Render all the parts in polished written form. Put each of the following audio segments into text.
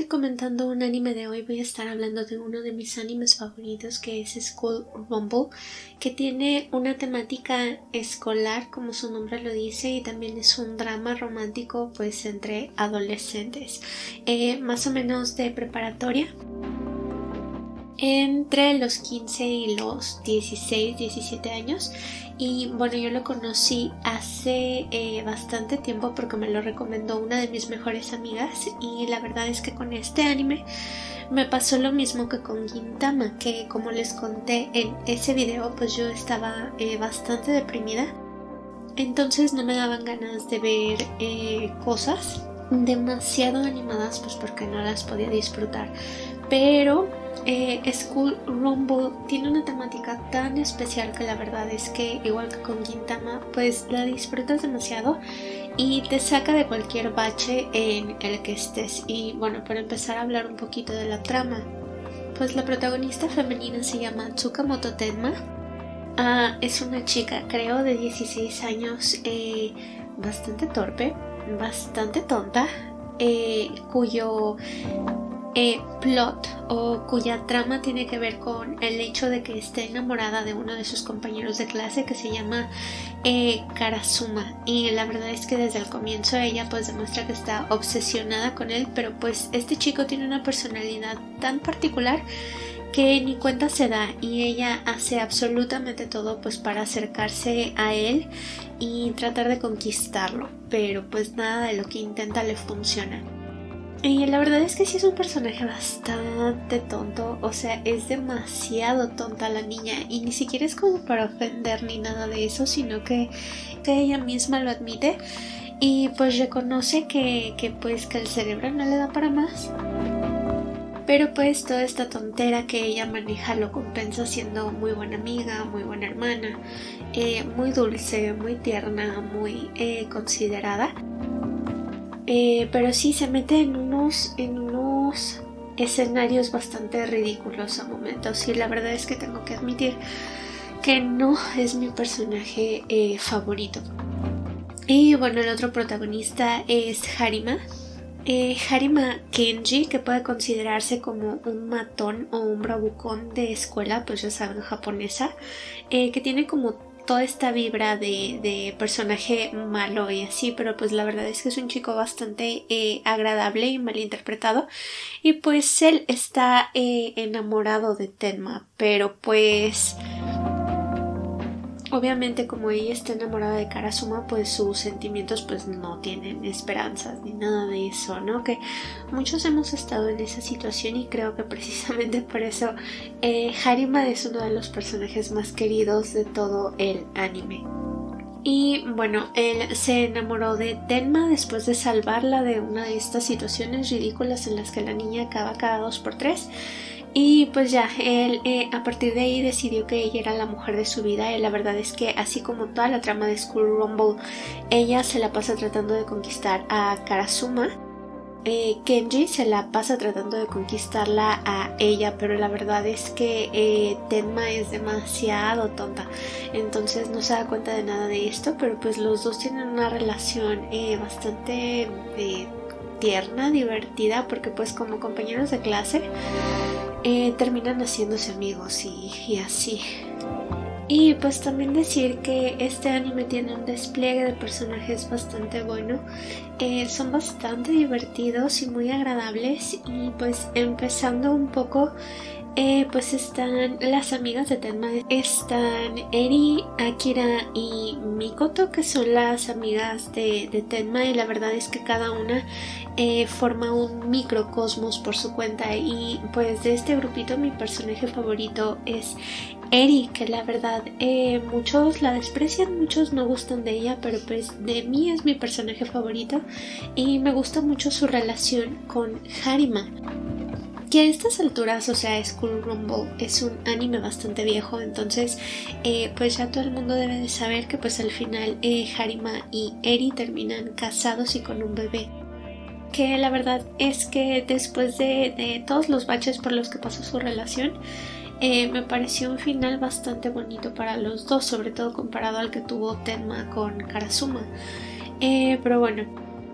ir comentando un anime de hoy, voy a estar hablando de uno de mis animes favoritos, que es School Rumble, que tiene una temática escolar, como su nombre lo dice, y también es un drama romántico pues entre adolescentes, más o menos de preparatoria, entre los 15 y los 16, 17 años. Y bueno, yo lo conocí hace bastante tiempo porque me lo recomendó una de mis mejores amigas, y la verdad es que con este anime me pasó lo mismo que con Gintama, que como les conté en ese video, pues yo estaba bastante deprimida, entonces no me daban ganas de ver cosas demasiado animadas, pues porque no las podía disfrutar. Pero School Rumble tiene una temática tan especial que la verdad es que, igual que con Gintama, pues la disfrutas demasiado y te saca de cualquier bache en el que estés. Y bueno, para empezar a hablar un poquito de la trama, pues la protagonista femenina se llama Tsukamoto Tenma. Es una chica, creo, de 16 años, bastante torpe, bastante tonta, cuyo plot o cuya trama tiene que ver con el hecho de que esté enamorada de uno de sus compañeros de clase, que se llama Karasuma, y la verdad es que desde el comienzo ella pues demuestra que está obsesionada con él, pero pues este chico tiene una personalidad tan particular que ni cuenta se da, y ella hace absolutamente todo pues para acercarse a él y tratar de conquistarlo, pero pues nada de lo que intenta le funciona. Y la verdad es que sí es un personaje bastante tonto, o sea, es demasiado tonta la niña, y ni siquiera es como para ofender ni nada de eso, sino que ella misma lo admite y pues reconoce que el cerebro no le da para más. Pero pues toda esta tontera que ella maneja lo compensa siendo muy buena amiga, muy buena hermana, muy dulce, muy tierna, muy considerada. Pero sí se mete en unos escenarios bastante ridículos a momentos, y la verdad es que tengo que admitir que no es mi personaje favorito. Y bueno, el otro protagonista es Harima. Harima Kenji, que puede considerarse como un matón o un bravucón de escuela, pues ya saben, japonesa, que tiene como toda esta vibra de personaje malo y así, pero pues la verdad es que es un chico bastante agradable y malinterpretado, y pues él está enamorado de Tenma, pero pues obviamente como ella está enamorada de Karasuma, pues sus sentimientos pues no tienen esperanzas ni nada de eso, ¿no? Que muchos hemos estado en esa situación, y creo que precisamente por eso Harima es uno de los personajes más queridos de todo el anime. Y bueno, él se enamoró de Tenma después de salvarla de una de estas situaciones ridículas en las que la niña acaba cada 2x3. Y pues ya, él a partir de ahí decidió que ella era la mujer de su vida, y la verdad es que así como toda la trama de School Rumble, ella se la pasa tratando de conquistar a Karasuma. Kenji se la pasa tratando de conquistarla a ella, pero la verdad es que Tenma es demasiado tonta, entonces no se da cuenta de nada de esto, pero pues los dos tienen una relación bastante tierna, divertida, porque pues como compañeros de clase terminan haciéndose amigos y así. Y pues también decir que este anime tiene un despliegue de personajes bastante bueno, son bastante divertidos y muy agradables. Y pues empezando un poco, pues están las amigas de Tenma, están Eri, Akira y Mikoto, que son las amigas de Tenma, y la verdad es que cada una forma un microcosmos por su cuenta. Y pues de este grupito mi personaje favorito es Eri, que la verdad muchos la desprecian, muchos no gustan de ella, pero pues de mí es mi personaje favorito, y me gusta mucho su relación con Harima, que a estas alturas, o sea, School Rumble es un anime bastante viejo, entonces pues ya todo el mundo debe de saber que pues al final Harima y Eri terminan casados y con un bebé, que la verdad es que después de todos los baches por los que pasó su relación, me pareció un final bastante bonito para los dos, sobre todo comparado al que tuvo Tenma con Karasuma. Pero bueno,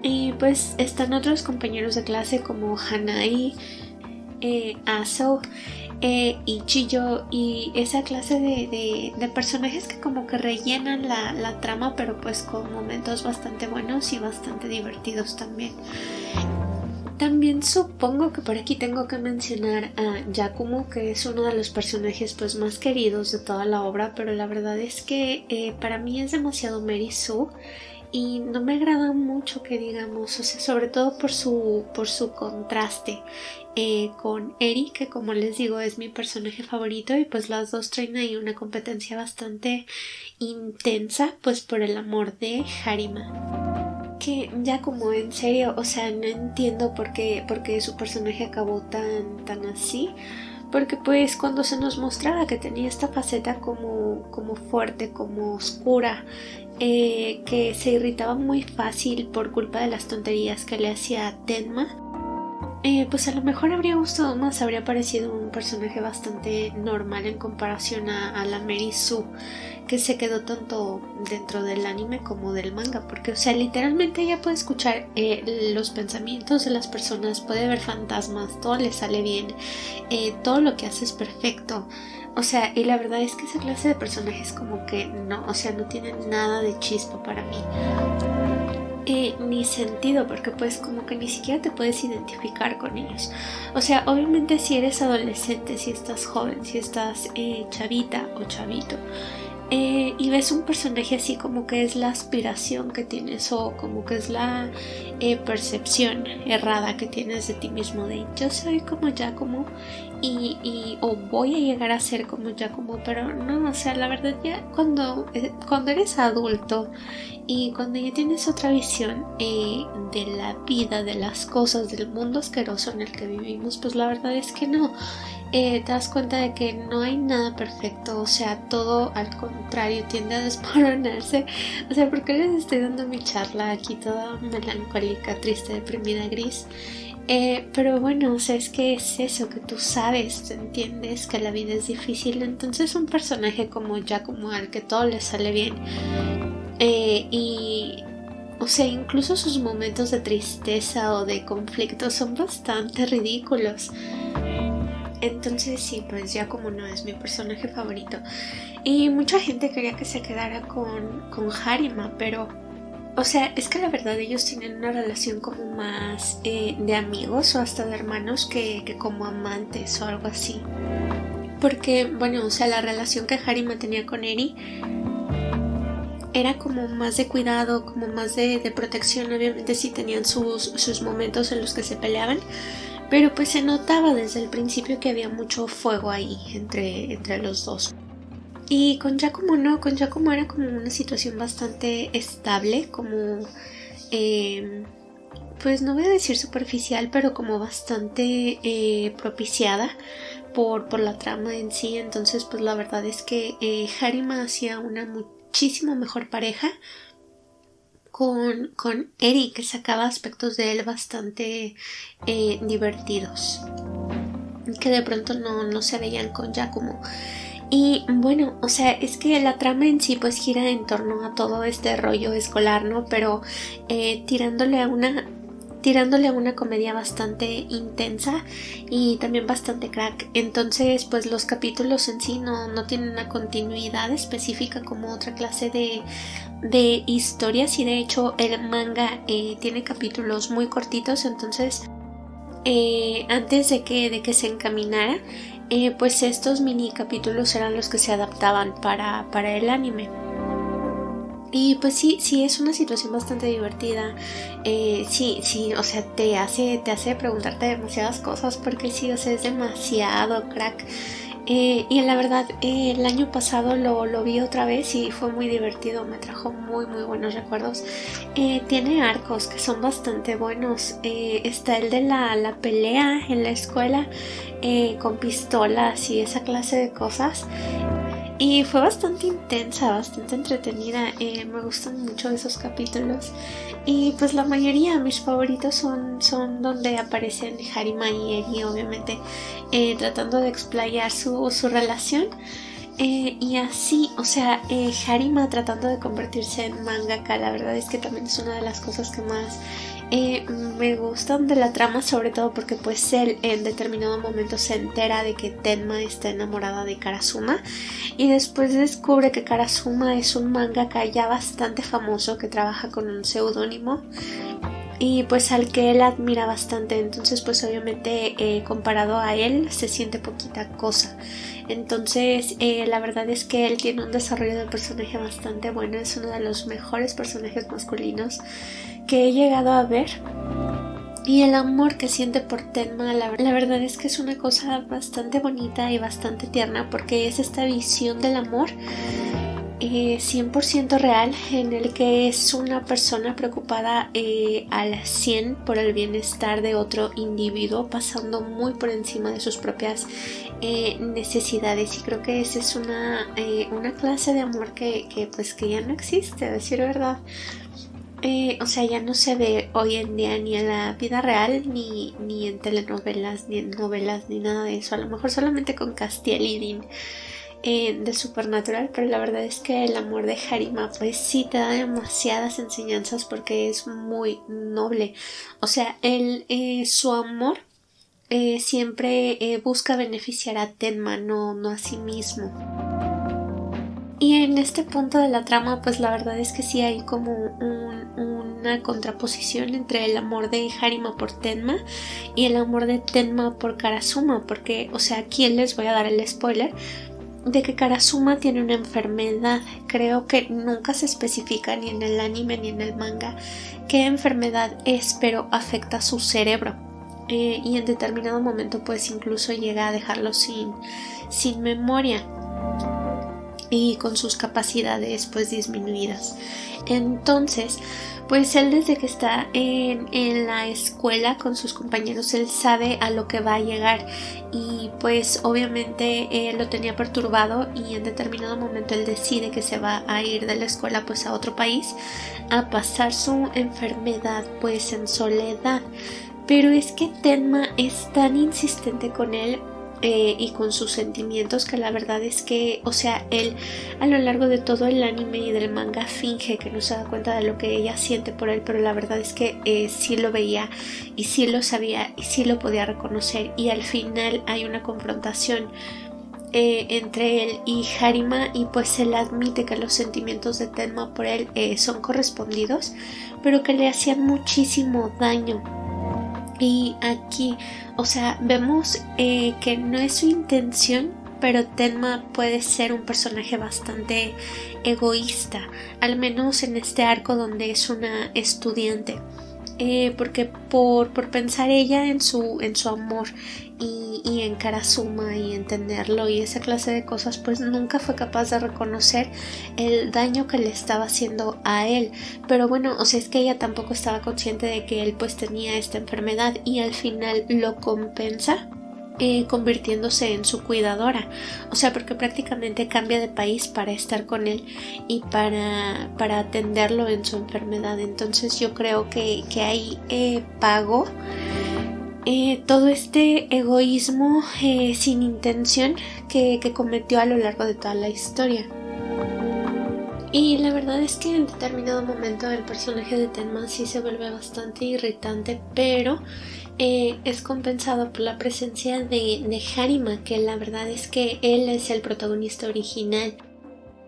Y pues están otros compañeros de clase como Hanai, Aso, y Chiyo, y esa clase de personajes que como que rellenan la trama, pero pues con momentos bastante buenos y bastante divertidos también. También supongo que por aquí tengo que mencionar a Yakumo, que es uno de los personajes pues más queridos de toda la obra, pero la verdad es que para mí es demasiado Mary Sue y no me agrada mucho que digamos, o sea, sobre todo por su contraste con Eri, que como les digo es mi personaje favorito, y pues las dos traen ahí una competencia bastante intensa pues por el amor de Harima. Que ya como en serio, o sea, no entiendo por qué su personaje acabó tan así, porque pues cuando se nos mostraba que tenía esta faceta como fuerte, como oscura, que se irritaba muy fácil por culpa de las tonterías que le hacía Tenma, pues a lo mejor habría gustado más, habría parecido un personaje bastante normal en comparación a la Mary Sue, que se quedó tanto dentro del anime como del manga, porque o sea, literalmente ella puede escuchar los pensamientos de las personas, puede ver fantasmas, todo le sale bien, todo lo que hace es perfecto. O sea, y la verdad es que esa clase de personajes como que no, o sea, no tienen nada de chispa para mí. Ni sentido, porque pues como que ni siquiera te puedes identificar con ellos. O sea, obviamente si eres adolescente, si estás joven, si estás chavita o chavito, y ves un personaje así como que es la aspiración que tienes o como que es la percepción errada que tienes de ti mismo, de yo soy como Yakumo o voy a llegar a ser como Yakumo, pero no, o sea, la verdad ya cuando eres adulto y cuando ya tienes otra visión de la vida, de las cosas, del mundo asqueroso en el que vivimos, pues la verdad es que no. Te das cuenta de que no hay nada perfecto, o sea, todo al contrario tiende a desmoronarse. O sea, ¿por qué les estoy dando mi charla aquí toda melancólica, triste, deprimida, gris? Pero bueno, o sea, es que es eso, que tú sabes, te entiendes que la vida es difícil, entonces un personaje como Yakumo, al que todo le sale bien, o sea, incluso sus momentos de tristeza o de conflicto son bastante ridículos. Entonces sí, pues Yakumo no es mi personaje favorito. Y mucha gente quería que se quedara con Harima, pero o sea, es que la verdad ellos tienen una relación como más de amigos o hasta de hermanos que como amantes o algo así. Porque, bueno, o sea, la relación que Harima tenía con Eri era como más de cuidado, como más de protección. Obviamente sí tenían sus momentos en los que se peleaban, pero pues se notaba desde el principio que había mucho fuego ahí entre los dos. Y con Yakumo no, con Yakumo era como una situación bastante estable, como pues no voy a decir superficial, pero como bastante propiciada por la trama en sí. Entonces pues la verdad es que Harima hacía una muchísimo mejor pareja con Eri, que sacaba aspectos de él bastante divertidos, que de pronto no se veían con Yakumo. Y bueno, o sea, es que la trama en sí pues gira en torno a todo este rollo escolar, ¿no? Pero tirándole a una comedia bastante intensa y también bastante crack. Entonces pues los capítulos en sí no tienen una continuidad específica como otra clase de historias, y de hecho el manga tiene capítulos muy cortitos. Entonces antes de que se encaminara, pues estos mini capítulos eran los que se adaptaban para el anime. Y pues sí es una situación bastante divertida. Sí, o sea, te hace preguntarte demasiadas cosas, porque sí, o sea, es demasiado crack. Y la verdad, el año pasado lo vi otra vez y fue muy divertido, me trajo muy muy buenos recuerdos. Tiene arcos que son bastante buenos. Está el de la pelea en la escuela con pistolas y esa clase de cosas. Y fue bastante intensa, bastante entretenida. Me gustan mucho esos capítulos. Y pues la mayoría, mis favoritos son donde aparecen Harima y Eri, obviamente tratando de explayar su relación. Y así, o sea, Harima tratando de convertirse en mangaka, la verdad es que también es una de las cosas que más me gustan de la trama, sobre todo porque pues él en determinado momento se entera de que Tenma está enamorada de Karasuma y después descubre que Karasuma es un mangaka ya bastante famoso que trabaja con un seudónimo y pues al que él admira bastante. Entonces pues obviamente comparado a él se siente poquita cosa. Entonces la verdad es que él tiene un desarrollo de personaje bastante bueno, es uno de los mejores personajes masculinos que he llegado a ver. Y el amor que siente por Tenma, la verdad es que es una cosa bastante bonita y bastante tierna, porque es esta visión del amor 100% real, en el que es una persona preocupada al 100 por el bienestar de otro individuo, pasando muy por encima de sus propias necesidades. Y creo que esa es una clase de amor que ya no existe, a decir verdad. O sea, ya no se ve hoy en día ni en la vida real, ni en telenovelas, ni en novelas, ni nada de eso. A lo mejor solamente con Castiel y Dean de Supernatural, pero la verdad es que el amor de Harima pues sí te da demasiadas enseñanzas porque es muy noble. O sea, su amor siempre busca beneficiar a Tenma, no a sí mismo. Y en este punto de la trama pues la verdad es que sí hay como una contraposición entre el amor de Harima por Tenma y el amor de Tenma por Karasuma, porque, o sea, aquí les voy a dar el spoiler de que Karasuma tiene una enfermedad. Creo que nunca se especifica ni en el anime ni en el manga qué enfermedad es, pero afecta su cerebro y en determinado momento pues incluso llega a dejarlo sin memoria y con sus capacidades pues disminuidas. Entonces pues él desde que está en la escuela con sus compañeros, él sabe a lo que va a llegar y pues obviamente él lo tenía perturbado y en determinado momento él decide que se va a ir de la escuela pues a otro país a pasar su enfermedad pues en soledad. Pero es que Tenma es tan insistente con él y con sus sentimientos que la verdad es que, o sea, él a lo largo de todo el anime y del manga finge que no se da cuenta de lo que ella siente por él, pero la verdad es que sí lo veía y sí lo sabía y sí lo podía reconocer, y al final hay una confrontación entre él y Harima y pues él admite que los sentimientos de Tenma por él son correspondidos, pero que le hacían muchísimo daño. Y aquí, o sea, vemos que no es su intención, pero Tenma puede ser un personaje bastante egoísta, al menos en este arco donde es una estudiante, porque por pensar ella en su amor y en Karasuma y entenderlo y esa clase de cosas, pues nunca fue capaz de reconocer el daño que le estaba haciendo a él. Pero bueno, o sea, es que ella tampoco estaba consciente de que él pues tenía esta enfermedad y al final lo compensa convirtiéndose en su cuidadora, o sea, porque prácticamente cambia de país para estar con él y para atenderlo en su enfermedad. Entonces yo creo que ahí pagó todo este egoísmo sin intención que cometió a lo largo de toda la historia. Y la verdad es que en determinado momento el personaje de Tenma sí se vuelve bastante irritante, pero es compensado por la presencia de Harima, que la verdad es que él es el protagonista original.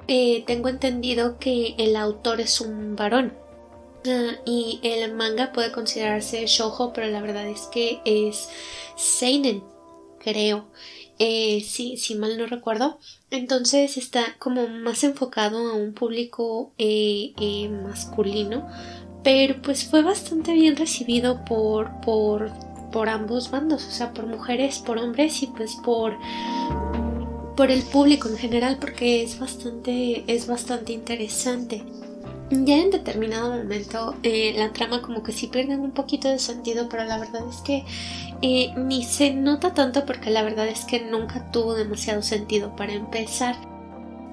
Tengo entendido que el autor es un varón. Y el manga puede considerarse shoujo, pero la verdad es que es seinen, creo. Si mal no recuerdo. Entonces está como más enfocado a un público masculino, pero pues fue bastante bien recibido por ambos bandos, o sea, por mujeres, por hombres y pues por el público en general, porque es bastante interesante. Ya en determinado momento la trama como que sí pierde un poquito de sentido, pero la verdad es que ni se nota tanto porque la verdad es que nunca tuvo demasiado sentido para empezar.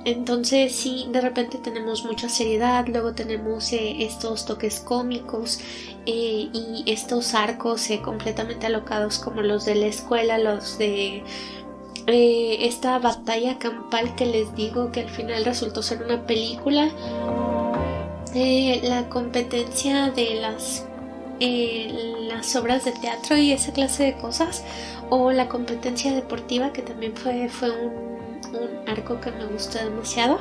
Entonces sí, de repente tenemos mucha seriedad, luego tenemos estos toques cómicos y estos arcos completamente alocados como los de la escuela, los de esta batalla campal que les digo que al final resultó ser una película, la competencia de las obras de teatro y esa clase de cosas, o la competencia deportiva, que también fue un arco que me gustó demasiado.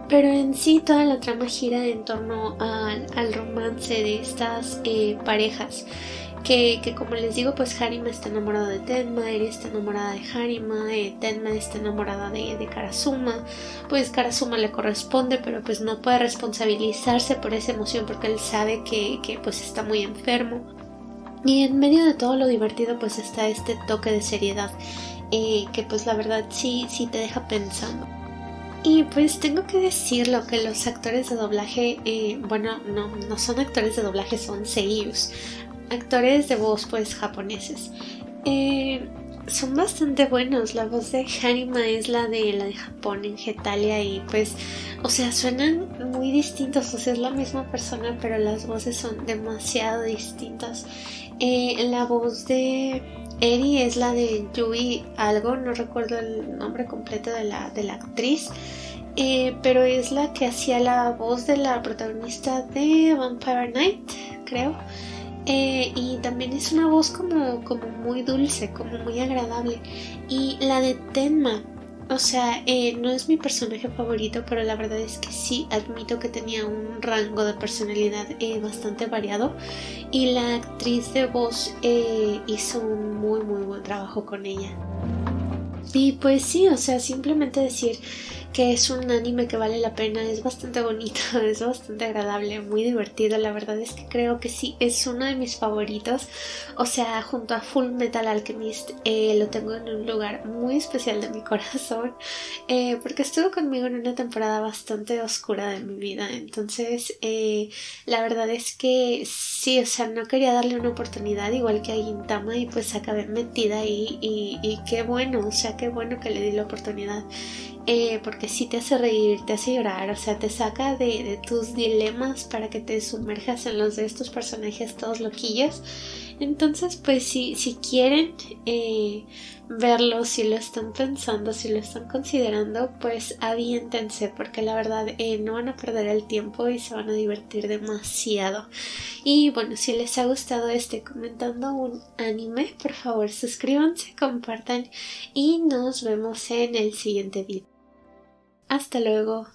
Pero en sí toda la trama gira en torno al romance de estas parejas. Que como les digo, pues Harima está enamorado de Tenma, Eri está enamorada de Harima, Tenma está enamorada de Karasuma. Pues Karasuma le corresponde, pero pues no puede responsabilizarse por esa emoción porque él sabe que pues está muy enfermo. Y en medio de todo lo divertido pues está este toque de seriedad, que pues la verdad sí te deja pensando. Y pues tengo que decirlo que los actores de doblaje, bueno, no son actores de doblaje, son seiyus, actores de voz pues japoneses. Son bastante buenos. La voz de Harima es la de Japón en Getalia y pues, o sea, suenan muy distintos, o sea, es la misma persona, pero las voces son demasiado distintas. La voz de Eri es la de Yui algo, no recuerdo el nombre completo de la actriz, pero es la que hacía la voz de la protagonista de Vampire Knight, creo. Y también es una voz como muy dulce, como muy agradable. Y la de Tenma, o sea, no es mi personaje favorito, pero la verdad es que sí admito que tenía un rango de personalidad bastante variado. Y la actriz de voz hizo un muy buen trabajo con ella. Y pues sí, o sea, simplemente decir que es un anime que vale la pena, es bastante bonito, es bastante agradable, muy divertido. La verdad es que creo que sí, es uno de mis favoritos. O sea, junto a Full Metal Alchemist, lo tengo en un lugar muy especial de mi corazón, porque estuvo conmigo en una temporada bastante oscura de mi vida. Entonces, la verdad es que sí, o sea, no quería darle una oportunidad igual que a Gintama y pues acabé metida ahí y qué bueno, o sea, qué bueno que le di la oportunidad. Porque sí te hace reír, te hace llorar, o sea, te saca de tus dilemas para que te sumerjas en los de estos personajes todos loquillos. Entonces, pues si quieren verlo, si lo están pensando, si lo están considerando, pues aviéntense, porque la verdad no van a perder el tiempo y se van a divertir demasiado. Y bueno, si les ha gustado comentando un anime, por favor suscríbanse, compartan y nos vemos en el siguiente video. Hasta luego.